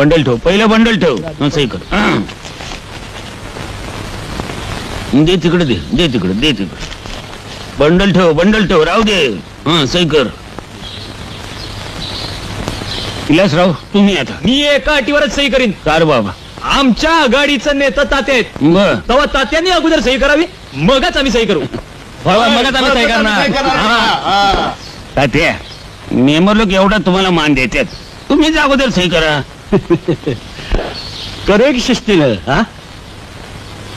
Bundle ठेव, पहिलं bundle ठेव. सही कर. दे तिकडे, दे तिकडे. बंडल ठेव, राहू दे. सही कर. विलासराव तुम्ही आता. मी एका अटीवरच सही करीन. कार बाबा. आमच्या आघाडीचं नेता तात्या आहेत. बर तेव्हा तात्यांनी अगोदर सही करावी, मगच आम्ही सही करू. मगच आम्ही सही करणार. तात्या, मेंबर लोक एवढा तुम्हाला मान देतात, तुम्हीच अगोदर सही करा. करे की शिस्तीनं. हा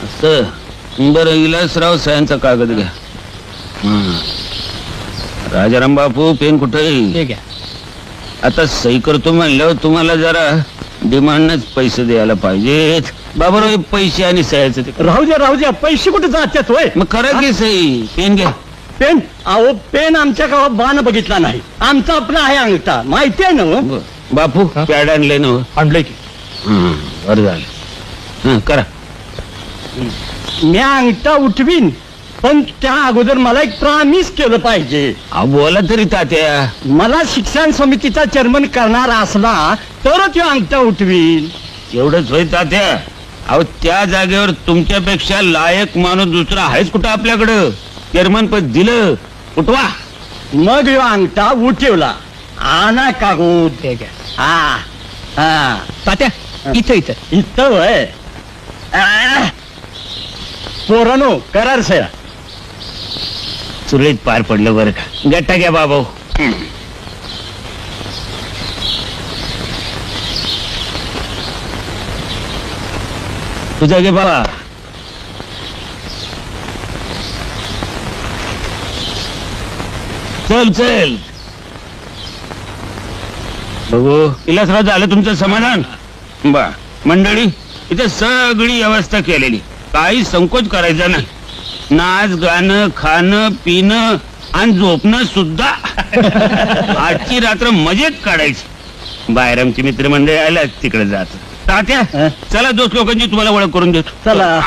असं बरं. विलासराव सह्यांचा कागद घ्या. राजाराम बापू पेन कुठे? ठीक आहे. आता सही करतो म्हणल्यावर तुम्हाला जरा डिमांडनच पैसे द्यायला पाहिजेत. बाबा पैसे आणि सह्याचं ते राहू द्या पैसे कुठे जातात होय. मग करा की सही. पेन घ्या. पेन अहो पेन आमच्या गावात बाण बघितला नाही. आमचा आपला आहे अंगठा माहिती आहे ना. बापू पॅड आणले ना? आणलंय की. बरं झालं. करा. मी अंगठा उठवीन, पण त्या अगोदर मला एक प्रॉमिस केलं पाहिजे. बोला तरी तात्या. मला शिक्षण समितीचा चेअरमन करणार असला तरच तो अंगठा उठवीन. एवढंच होय तात्या? अहो त्या जागेवर तुमच्यापेक्षा लायक माणूस दुसरा आहेच कुठं आपल्याकडं? चेअरमन पद दिलं, उठवा. मग ह्यो अंगठा उठवला. आणा कागद. ठीक आहे. हा तात्या इथं इथं वय. पोरानो करार सया. सुरळीत पार पडलं बरं का. गट्टा घ्या बाबा. तुझा घे बाबा. चल बघू. विलासराव झालं तुमचं समाधान? बा मंडळी, इथे सगळी व्यवस्था केलेली, काही संकोच करायचा नाही. नाच गाणं खाणं पिणं आणि झोपणं सुद्धा. आजची रात्र मजेत काढायची. बाहेर आमची मित्रमंडळी आल्या, तिकडे जात. तात्या चला, दोस्त लोकांची तुम्हाला ओळख करून देतो. चला.